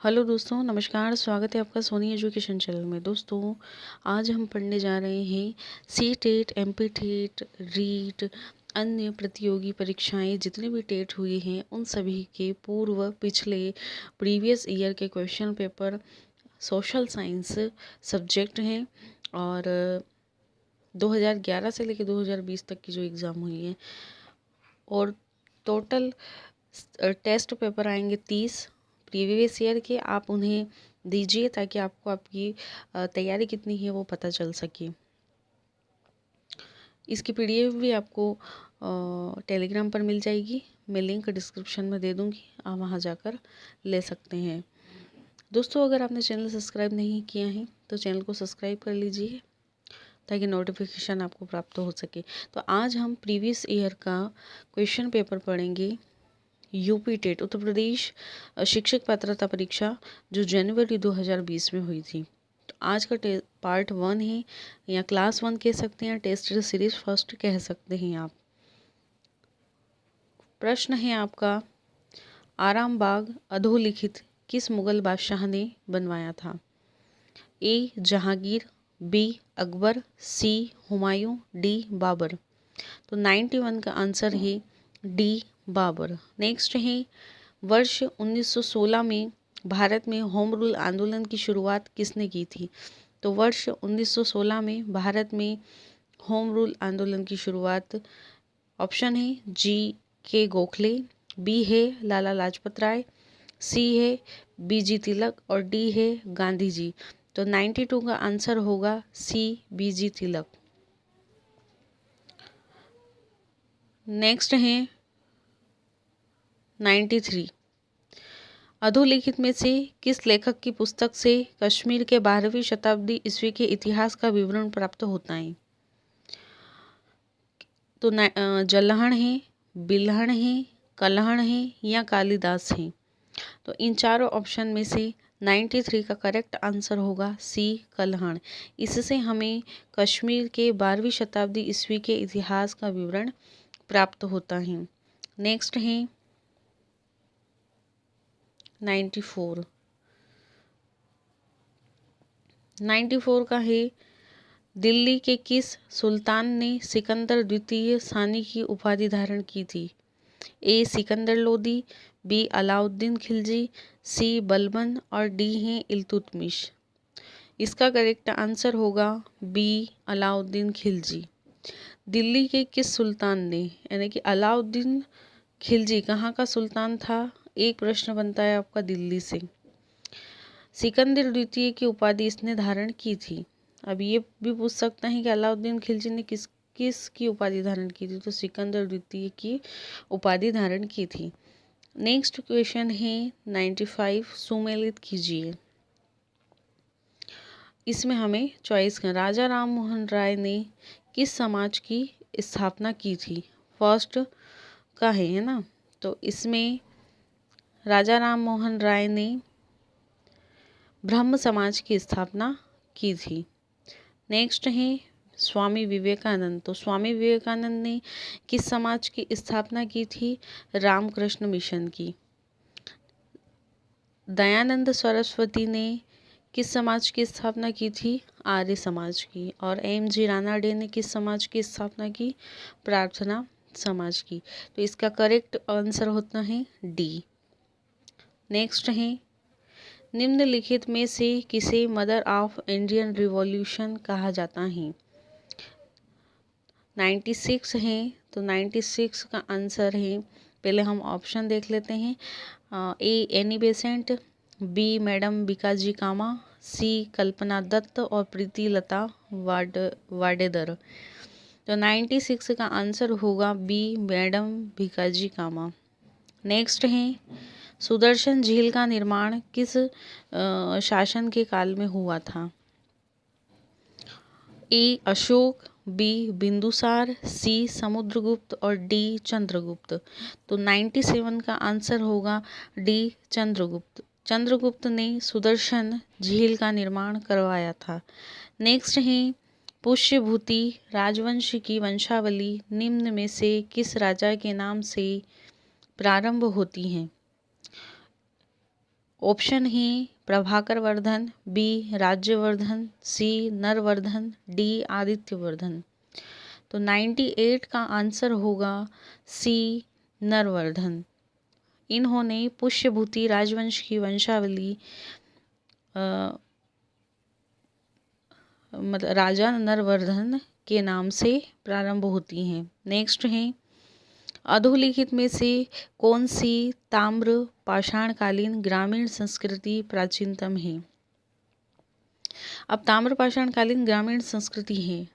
Hello दोस्तों, नमस्कार। स्वागत है आपका सोनी एजुकेशन चैनल में। दोस्तों, आज हम पढ़ने जा रहे हैं C TET, M P TET, REET, अन्य प्रतियोगी परीक्षाएं जितने भी टेट हुई हैं उन सभी के पूर्व पिछले प्रीवियस ईयर के question paper social science subject हैं। और 2011 से लेकर 2020 तक की जो एग्ज़ाम हुई हैं, और टोटल टेस्ट पेपर आएंगे 30 प्रीवियस ईयर के। आप उन्हें दीजिए ताकि आपको आपकी तैयारी कितनी है वो पता चल सके। इसकी पीडीएफ भी आपको टेलीग्राम पर मिल जाएगी। मैं लिंक डिस्क्रिप्शन में दे दूँगी, आप वहाँ जाकर ले सकते हैं। दोस्तों, अगर आपने चैनल सब्सक्राइब नहीं किया है तो चैनल को सब्सक्राइब कर लीजिए ताकि नोटिफिकेशन आपको प्राप्त हो सके। तो आज हम प्रीवियस ईयर का क्वेश्चन पेपर पढ़ेंगे। यूपी टेट, उत्तर प्रदेश शिक्षक पात्रता परीक्षा, जो जनवरी 2020 में हुई थी। तो आज का पार्ट 1 है, या क्लास 1 कह सकते हैं, टेस्ट सीरीज फर्स्ट कह सकते हैं आप। प्रश्न है आपका, आरामबाग अधोलिखित किस मुगल बादशाह ने बनवाया था? ए जहांगीर, बी अकबर, सी हुमायूं, डी बाबर। तो 91 का आंसर है डी बाबर। नेक्स्ट है, वर्ष 1916 में भारत में होम रूल आंदोलन की शुरुआत किसने की थी? तो वर्ष 1916 में भारत में होम रूल आंदोलन की शुरुआत, ऑप्शन है जी के गोखले, बी है लाला लाजपत राय, सी है बीजी तिलक, और डी है गांधी जी। तो 92 का आंसर होगा सी बीजी तिलक। नेक्स्ट है 93, अधोलिखित में से किस लेखक की पुस्तक से कश्मीर के 12वीं शताब्दी ईस्वी के इतिहास का विवरण प्राप्त होता है? तो जल्हण है, बिल्हण है, कल्हण है या कालिदास है। तो इन चारों ऑप्शन में से 93 का करेक्ट आंसर होगा सी कल्हण। इससे हमें कश्मीर के 12वीं शताब्दी ईस्वी के इतिहास का विवरण प्राप्त होता है। नेक्स्ट है 94, 94 का है, दिल्ली के किस सुल्तान ने सिकंदर द्वितीय सानी की उपाधि धारण की थी? ए सिकंदर लोदी, बी अलाउद्दीन खिलजी, सी बलबन, और डी है इल्तुतमिश। इसका करेक्ट आंसर होगा बी अलाउद्दीन खिलजी। दिल्ली के किस सुल्तान ने, यानी कि अलाउद्दीन खिलजी कहाँ का सुल्तान था? एक प्रश्न बनता है आपका दिल्ली से। सिकंदर द्वितीय की उपाधि इसने धारण की थी। अब ये भी पूछ सकता है कि अलाउद्दीन खिलजी ने किस की उपाधि धारण की थी? तो सिकंदर द्वितीय की उपाधि धारण की थी। नेक्स्ट क्वेश्चन है 95, सुमेलित कीजिए। इसमें हमें चॉइस कर, राजा राम मोहन राय ने किस समाज की स्थापना की थी? फर्स्ट का है ना। तो इसमें राजा राम मोहन राय ने ब्रह्म समाज की स्थापना की थी। नेक्स्ट है स्वामी विवेकानंद। तो स्वामी विवेकानंद ने किस समाज की स्थापना की थी? रामकृष्ण मिशन की। दयानंद सरस्वती ने किस समाज की स्थापना की थी? आर्य समाज की। और एम जी रानाडे ने किस समाज की स्थापना की? प्रार्थना समाज की। तो इसका करेक्ट आंसर होता है डी। नेक्स्ट है, निम्नलिखित में से किसे मदर ऑफ इंडियन रिवॉल्यूशन कहा जाता है? 96 है। तो 96 का आंसर है, पहले हम ऑप्शन देख लेते हैं। A Annie Besant, B madam Bhikaji Cama, C Kalpana Dutt, और प्रीति लता वाडेदर। तो 96 का आंसर होगा B madam Bhikaji Cama. Next है, सुदर्शन झील का निर्माण किस शासन के काल में हुआ था? ए अशोक, बी बिंदुसार, सी समुद्रगुप्त, और डी चंद्रगुप्त। तो 97 का आंसर होगा डी चंद्रगुप्त। चंद्रगुप्त ने सुदर्शन झील का निर्माण करवाया था। नेक्स्ट है, पुष्यभूति राजवंश की वंशावली निम्न में से किस राजा के नाम से प्रारंभ होती है? ऑप्शन है प्रभाकर वर्धन, बी राज्यवर्धन, सी नरवर्धन, डी आदित्यवर्धन। तो 98 का आंसर होगा सी नरवर्धन। इन्होंने पुष्यभूति राजवंश की वंशावली मतलब राजा नरवर्धन के नाम से प्रारंभ होती हैं। नेक्स्ट है अधोलिखित में से कौन सी ताम्र पाषाणकालीन ग्रामीण संस्कृति प्राचीनतम है। अब ताम्र पाषाणकालीन ग्रामीण संस्कृति है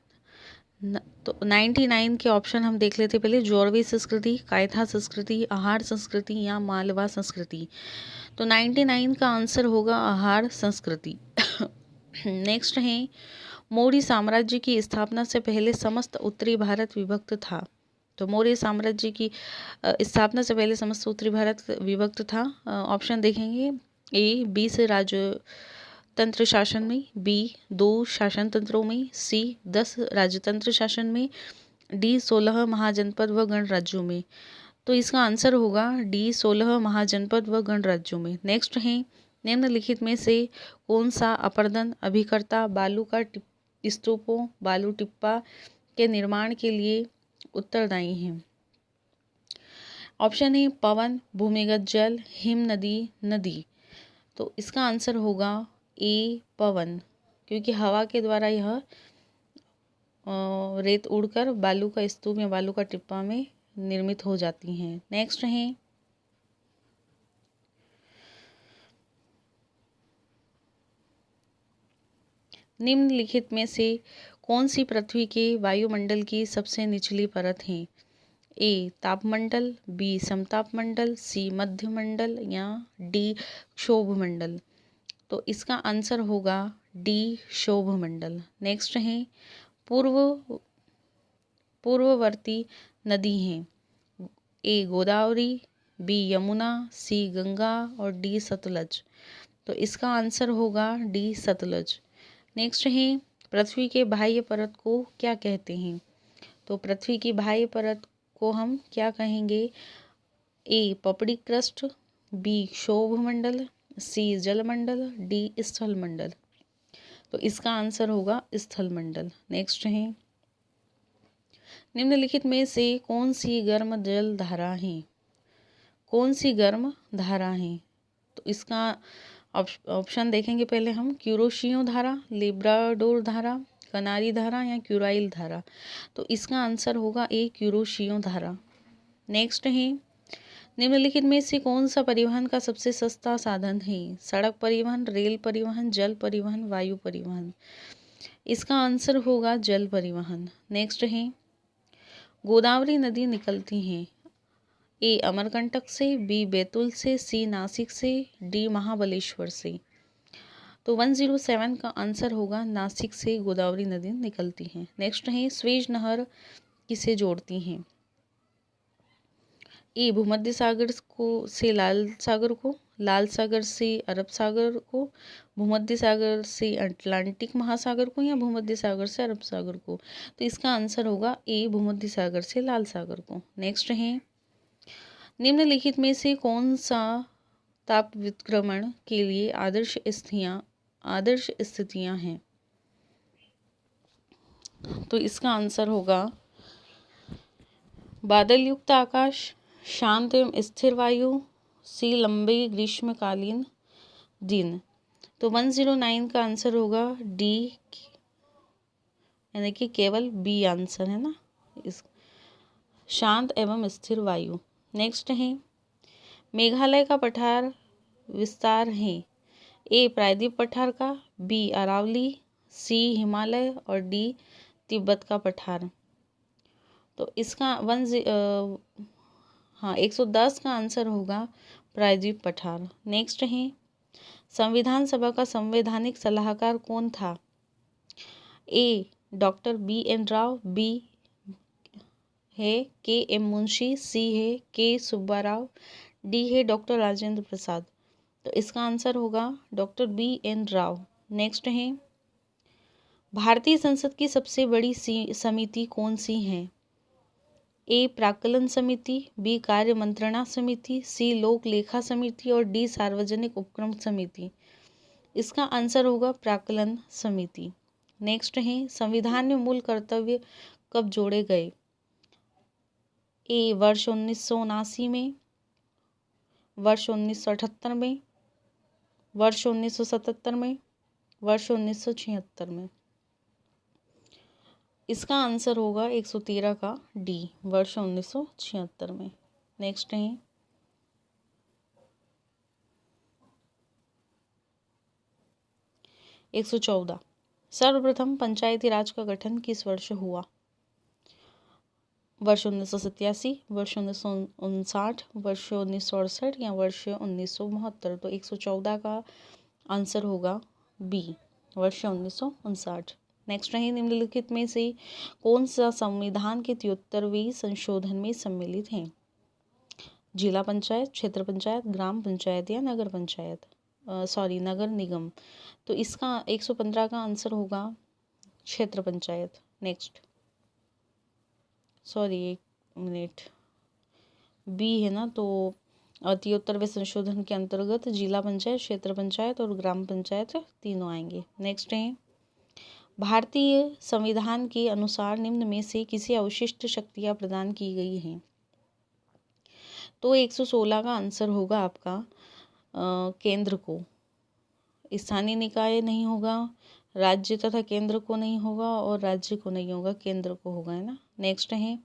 तो 99 के ऑप्शन हम देख लेते पहले। जौरवी संस्कृति, कायथा संस्कृति, आहार संस्कृति या मालवा संस्कृति। तो 99 का आंसर होगा आहार संस्कृति। नेक्स्ट है मौर्य साम्राज्य की स्थापना से पहले समस्त उत्तरी भारत विभक्त था। तो मौर्य साम्राज्य की स्थापना से पहले समस्त उत्तरी भारत विभक्त था। ऑप्शन देखेंगे ए 20 राजतंत्र शासन में, बी 2 शासन तंत्रों में, सी 10 राजतंत्र शासन में, डी 16 महाजनपद व गणराज्यों में। तो इसका आंसर होगा डी 16 महाजनपद व गणराज्यों में। नेक्स्ट है निम्नलिखित में से कौन सा अपर्दन अभिकर्ता बालू का स्तूपों बालू टिप्पा के निर्माण के लिए उत्तरदायी हैं। ऑप्शन है पवन, भूमिगत जल, हिम नदी, नदी। तो इसका आंसर होगा ए पवन, क्योंकि हवा के द्वारा यह रेत उड़कर बालू का स्तूप या बालू का टिप्पा में निर्मित हो जाती हैं। नेक्स्ट है निम्नलिखित में से कौन सी पृथ्वी के वायुमंडल की सबसे निचली परत है। ए तापमंडल, बी समतापमंडल, सी मध्यमंडल या डी क्षोभमंडल। तो इसका आंसर होगा डी क्षोभमंडल। नेक्स्ट है पूर्ववर्ती नदी हैं। ए गोदावरी, बी यमुना, सी गंगा और डी सतलज। तो इसका आंसर होगा डी सतलज। नेक्स्ट है पृथ्वी के बाह्य परत को क्या कहते हैं। तो पृथ्वी की बाह्य परत को हम क्या कहेंगे। ए पपड़ी क्रस्ट, बी क्षोभमंडल, सी जलमंडल, डी स्थलमंडल। तो इसका आंसर होगा स्थलमंडल। नेक्स्ट है निम्नलिखित में से कौन सी गर्म जल धारा है। कौन सी गर्म धारा है। तो इसका ऑप्शन देखेंगे पहले हम। क्यूरोशियो धारा, लेब्राडोर धारा, कनारी धारा या क्यूराइल धारा। तो इसका आंसर होगा ए क्यूरोशियो धारा। नेक्स्ट है निम्नलिखित में से कौन सा परिवहन का सबसे सस्ता साधन है। सड़क परिवहन, रेल परिवहन, जल परिवहन, वायु परिवहन। इसका आंसर होगा जल परिवहन। नेक्स्ट है गोदावरी नदी निकलती है। ए अमरकंटक से, बी बैतूल से, सी नासिक से, डी महाबलेश्वर से। तो 107 का आंसर होगा नासिक से गोदावरी नदी निकलती है। नेक्स्ट है स्वेज नहर किसे जोड़ती हैं। ए भूमध्य सागर को से लाल सागर को, लाल सागर से अरब सागर को, भूमध्य सागर से अटलांटिक महासागर को या भूमध्य सागर से अरब सागर को। तो इसका आंसर होगा ए भूमध्य सागर से लाल सागर को। नेक्स्ट है निम्नलिखित में से कौन सा ताप विक्रमण के लिए आदर्श स्थितियां हैं। तो इसका आंसर होगा बादल युक्त आकाश, शांत एवं स्थिर वायु, सी लंबे ग्रीष्मकालीन दिन। तो 109 का आंसर होगा डी, यानी कि केवल बी आंसर है ना, इस शांत एवं स्थिर वायु। नेक्स्ट है मेघालय का पठार विस्तार है। ए प्रायद्वीप पठार का, बी अरावली, सी हिमालय और डी तिब्बत का पठार। तो इसका 110 का आंसर होगा प्रायद्वीप पठार। नेक्स्ट है संविधान सभा का संवैधानिक सलाहकार कौन था। A doctor B N Rao, B है के एम मुंशी, सी है के सुब्बाराव, डी है डॉक्टर राजेंद्र प्रसाद। तो इसका आंसर होगा doctor B N Rao. Next है भारतीय संसद की सबसे बड़ी समिति कौन सी है। ए प्राक्कलन समिति, बी कार्य मंत्रणा समिति, सी लोक लेखा समिति और डी सार्वजनिक उपक्रम समिति। इसका आंसर होगा प्राक्कलन समिति। नेक्स्ट है संविधान में मूल कर्तव्य कब जोड़े गए? ए वर्ष 1979 में, वर्ष 1978 में, वर्ष 1977 में, वर्ष 1976 में। इसका आंसर होगा 113 का डी, वर्ष 1976 में। नेक्स्ट है 114, सर्वप्रथम पंचायती राज का गठन किस वर्ष हुआ? वर्ष 1987, वर्ष 1959, वर्ष 1968 या वर्ष 1972। तो 114 का आंसर होगा बी, वर्ष 1959। नेक्स्ट है निम्नलिखित में से कौन सा संविधान के 73वें संशोधन में सम्मिलित है? जिला पंचायत, क्षेत्र पंचायत, ग्राम पंचायत या नगर पंचायत, नगर निगम। तो इसका 115 का आंसर होगा क्षेत्र पंचायत। नेक्स्ट, एक मिनट, बी है ना, तो 73वें संशोधन के अंतर्गत जिला पंचायत, क्षेत्र पंचायत और ग्राम पंचायत तीनों आएंगे। नेक्स्ट है भारतीय संविधान के अनुसार निम्न में से किसे अवशिष्ट शक्तियां प्रदान की गई हैं? तो 116 का आंसर होगा आपका केंद्र को। स्थानीय निकाय नहीं होगा, राज्य तथा केंद्र को नहीं होगा और राज्य को नहीं होगा, केंद्र को होगा, है ना। नेक्स्ट है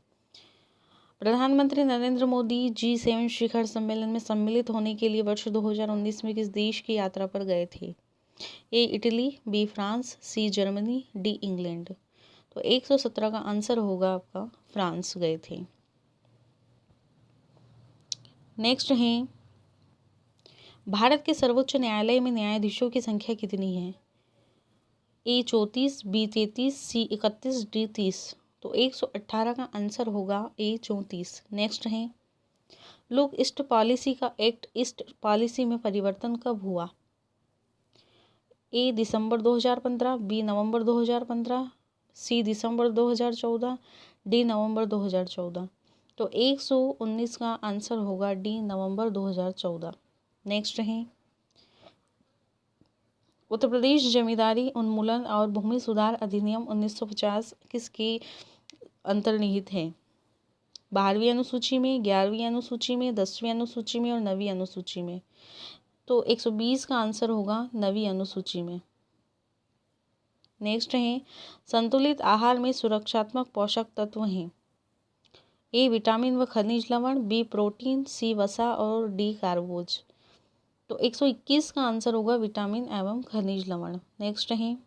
प्रधानमंत्री नरेंद्र मोदी G7 शिखर सम्मेलन में सम्मिलित होने के लिए वर्ष 2019 में किस देश की यात्रा पर गए थे? A Italy, B France, C Germany, D England. तो 117 का आंसर होगा आपका फ्रांस गए थे। नेक्स्ट है भारत के सर्वोच्च न्यायालय में न्यायाधीशों की संख्या कितनी है? ए 34, बी 33, सी 31, डी 30। तो 118 का आंसर होगा ए 34। नेक्स्ट है लोक ईस्ट पॉलिसी का एक्ट ईस्ट पॉलिसी में परिवर्तन कब हुआ? ए दिसंबर 2015, बी नवंबर 2015, सी दिसंबर 2014, डी नवंबर 2014। तो 119 का आंसर होगा डी, नवंबर 2014। नेक्स्ट है उत्तर प्रदेश जमींदारी उन्मूलन और भूमि सुधार अधिनियम 1950 किसके अंतर्निहित है? 12वीं अनुसूची में, 11वीं अनुसूची में, 10वीं अनुसूची में और 9वीं अनुसूची में। तो 120 का आंसर होगा 9वीं अनुसूची में। नेक्स्ट है संतुलित आहार में सुरक्षात्मक पोषक तत्व हैं। ए विटामिन व खनिज लवण, बी प्रोटीन, सी वसा और डी कार्बोज। तो 121 का आंसर होगा विटामिन एवं खनिज लवण। नेक्स्ट है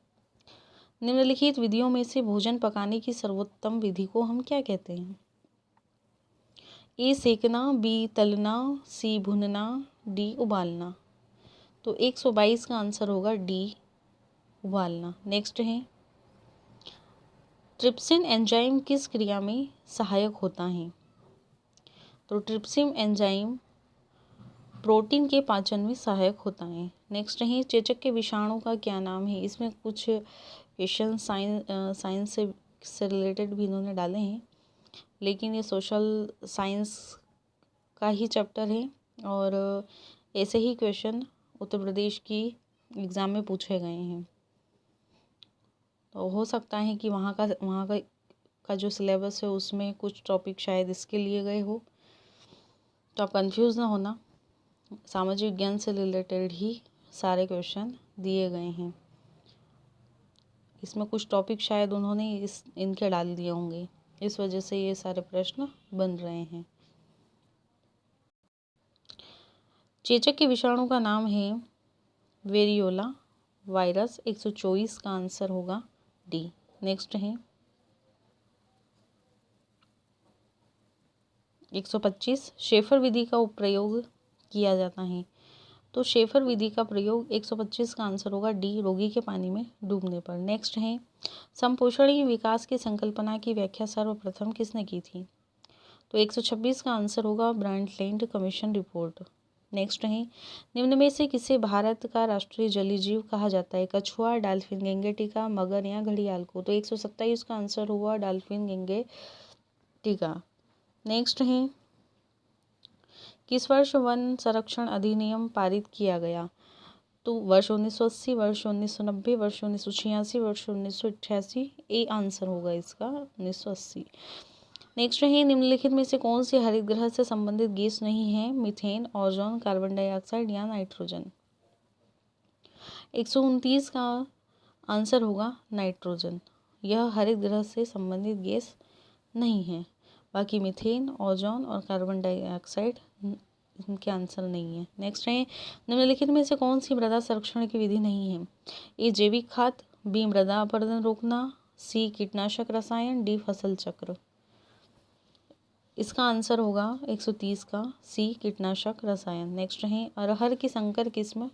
निम्नलिखित विधियों में से भोजन पकाने की सर्वोत्तम विधि को हम क्या कहते हैं? ए सेकना, बी तलना, सी भुनना, डी उबालना। तो 122 का आंसर होगा डी, उबालना। नेक्स्ट है ट्रिप्सिन एंजाइम किस क्रिया में सहायक होता है? तो ट्रिप्सिन एंजाइम प्रोटीन के पाचन में सहायक होता है। नेक्स्ट है चेचक के विषाणु का क्या नाम है? इसमें कुछ क्वेश्चन साइंस से रिलेटेड भी इन्होंने डाले हैं, लेकिन ये सोशल साइंस का ही चैप्टर है और ऐसे ही क्वेश्चन उत्तर प्रदेश की एग्ज़ाम में पूछे गए हैं। तो हो सकता है कि वहाँ का जो सिलेबस है उसमें कुछ टॉपिक शायद इसके लिए गए हो, तो आप कंफ्यूज ना होना। सामाजिक विज्ञान से रिलेटेड ही सारे क्वेश्चन दिए गए हैं। इसमें कुछ टॉपिक शायद उन्होंने इनके डाल दिए होंगे, इस वजह से ये सारे प्रश्न बन रहे हैं। चेचक के विषाणु का नाम है वेरियोला वायरस। 124 का आंसर होगा डी। नेक्स्ट है 125 शेफर विधि का प्रयोग किया जाता है। तो शेफर विधि का प्रयोग 125 का आंसर होगा डी, रोगी के पानी में डूबने पर। नेक्स्ट है संपोषणीय विकास की संकल्पना की व्याख्या सर्वप्रथम किसने की थी? तो 126 का आंसर होगा ब्रांडलैंड कमीशन रिपोर्ट। नेक्स्ट है निम्न में से किसे भारत का राष्ट्रीय जलीय जीव कहा जाता है? कछुआ, डॉल्फिन, गेंगेटिका, मगर या घड़ियाल को। तो 127 का आंसर हुआ डॉल्फिन गेंगेटिका। नेक्स्ट है किस वर्ष वन संरक्षण अधिनियम पारित किया गया? तो वर्ष 1980, वर्ष 1990, वर्ष 1986, वर्ष 1988। ए आंसर होगा इसका 1980। नेक्स्ट है निम्नलिखित में से कौन सी हरित गृह से संबंधित गैस नहीं है? मीथेन, ओजोन, कार्बन डाइऑक्साइड या नाइट्रोजन। 129 का आंसर होगा नाइट्रोजन। यह हरित गृह से संबंधित गैस नहीं है। बाकी मीथेन, ओजोन और कार्बन डाइऑक्साइड इनके आंसर नहीं है। नेक्स्ट है निम्नलिखित में से कौन सी मृदा संरक्षण की विधि नहीं है? ए जैविक खाद, बी मृदा अपरदन रोकना, सी कीटनाशक रसायन, डी फसल चक्र। इसका आंसर होगा 130 का सी कीटनाशक रसायन। नेक्स्ट है अरहर की संकर किस्म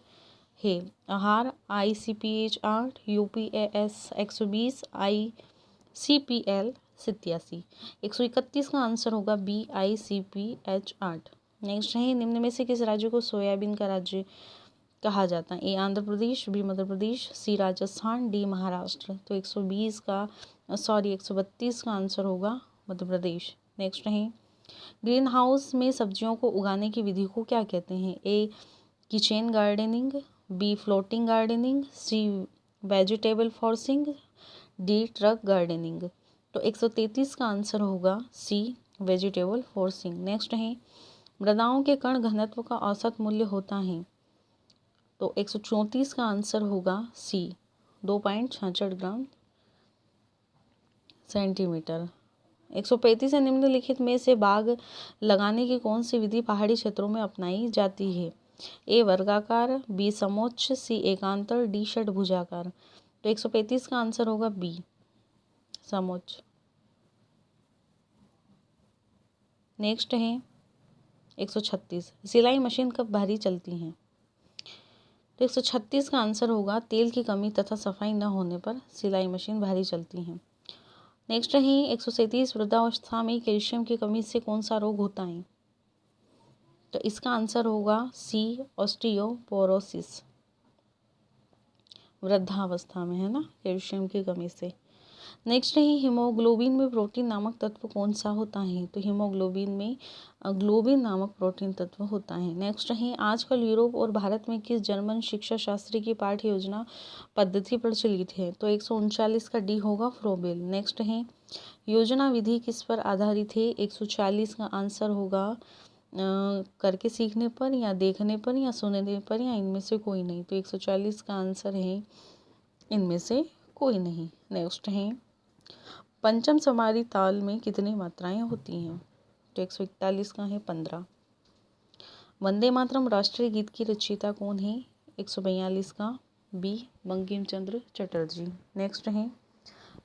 है? आहार, ICPH 8, UPAS 120, ICPL 87। 131 का आंसर होगा बी ICPH 8। नेक्स्ट है निम्न में से किस राज्य को सोयाबीन का राज्य कहा जाता है? ए आंध्र प्रदेश, बी मध्य प्रदेश, सी राजस्थान, डी महाराष्ट्र। तो 132 का आंसर होगा मध्य प्रदेश। नेक्स्ट है ग्रीन हाउस में सब्जियों को उगाने की विधि को क्या कहते हैं? A kitchen gardening, B floating gardening, C vegetable forcing, D truck gardening. तो 133 का आंसर होगा सी वेजिटेबल फॉर्सिंग। नेक्स्ट है मृदाओं के कण घनत्व का औसत मूल्य होता है? तो 134 का आंसर होगा सी 2.66 ग्राम सेंटीमीटर। 135 है निम्नलिखित में से बाग लगाने की कौन सी विधि पहाड़ी क्षेत्रों में अपनाई जाती है? ए वर्गाकार, बी समोच्च, सी एकांतर, डी षटभुजाकार। तो 135 का आंसर होगा बी समोच्च। नेक्स्ट है 136 सिलाई मशीन कब भारी चलती हैं? तो 136 का आंसर होगा तेल की कमी तथा सफाई न होने पर सिलाई मशीन भारी चलती हैं। नेक्स्ट है 137 वृद्धावस्था में कैल्शियम की कमी से कौन सा रोग होता है? तो इसका आंसर होगा सी ऑस्टियोपोरोसिस। वृद्धावस्था में है ना, कैल्शियम की कमी से। नेक्स्ट है हीमोग्लोबिन में प्रोटीन नामक तत्व कौन सा होता है? तो हीमोग्लोबिन में ग्लोबिन नामक प्रोटीन तत्व होता है। नेक्स्ट है आजकल यूरोप और भारत में किस जर्मन शिक्षा शास्त्री की पाठ्य योजना पद्धति प्रचलित है? तो 139 का डी होगा फ्रोबेल। नेक्स्ट है योजना विधि किस पर आधारित है? 140 का आंसर होगा करके सीखने पर या देखने पर या सुनने पर या इनमें से कोई नहीं। तो 140 का आंसर है इनमें से कोई नहीं। नेक्स्ट है पंचम समारी ताल में कितनी मात्राएं होती हैं? तो 141 का है 15। वंदे मातरम राष्ट्रीय गीत की रचयिता कौन है? 142 का बी बंकिम चंद्र चटर्जी। नेक्स्ट है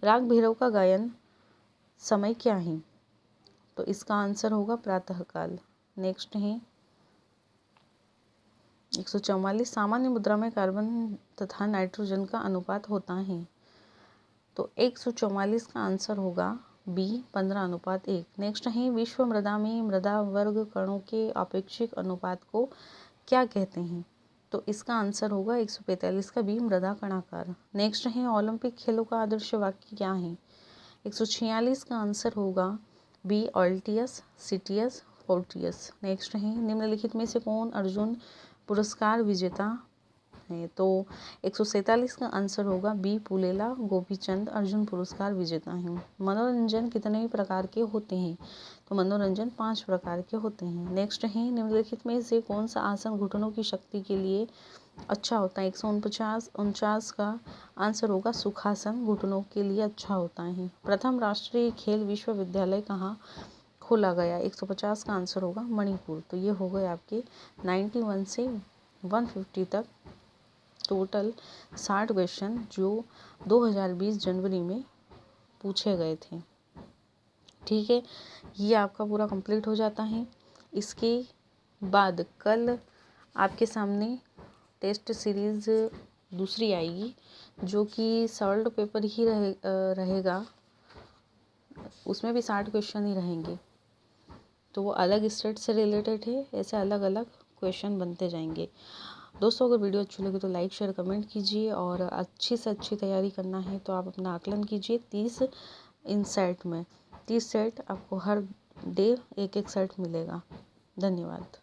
राग भैरव का गायन समय क्या है? तो इसका आंसर होगा प्रातःकाल। नेक्स्ट है 144 सामान्य मुद्रा में कार्बन तथा नाइट्रोजन का अनुपात होता है? तो 144 का आंसर होगा बी 15:1। नेक्स्ट है विश्व मृदा में मृदा वर्ग कणों के आपेक्षिक अनुपात को क्या कहते हैं? तो इसका आंसर होगा 145 का बी मृदा कणाकार। नेक्स्ट है ओलंपिक खेलों का आदर्श वाक्य क्या है? 146 का आंसर होगा बी ऑल्टियस सिटियस फोर्टियस। नेक्स्ट है निम्नलिखित में से कौन अर्जुन पुरस्कार विजेता है? तो 147 का आंसर होगा बी पुलेला गोपीचंद अर्जुन पुरस्कार विजेता हैं। मनोरंजन कितने प्रकार के होते हैं? तो मनोरंजन 5 प्रकार के होते हैं। नेक्स्ट है निम्नलिखित में से कौन सा आसन घुटनों की शक्ति के लिए अच्छा होता है? 149 का आंसर होगा सुखासन घुटनों के लिए अच्छा होता है। प्रथम राष्ट्रीय खेल विश्वविद्यालय कहाँ खोला गया? 150 का आंसर होगा मणिपुर। तो ये हो गए आपके 91 से 150 तक टोटल 60 क्वेश्चन जो 2020 जनवरी में पूछे गए थे। ठीक है, ये आपका पूरा कंप्लीट हो जाता है। इसके बाद कल आपके सामने टेस्ट सीरीज़ दूसरी आएगी जो कि सॉल्व पेपर ही रहेगा। उसमें भी 60 क्वेश्चन ही रहेंगे, तो वो अलग स्टेट से रिलेटेड है। ऐसे अलग अलग क्वेश्चन बनते जाएंगे। दोस्तों अगर वीडियो अच्छी लगे तो लाइक शेयर कमेंट कीजिए, और अच्छी से अच्छी तैयारी करना है तो आप अपना आकलन कीजिए। 30 इन सेट में 30 सेट आपको हर डे एक एक सेट मिलेगा। धन्यवाद।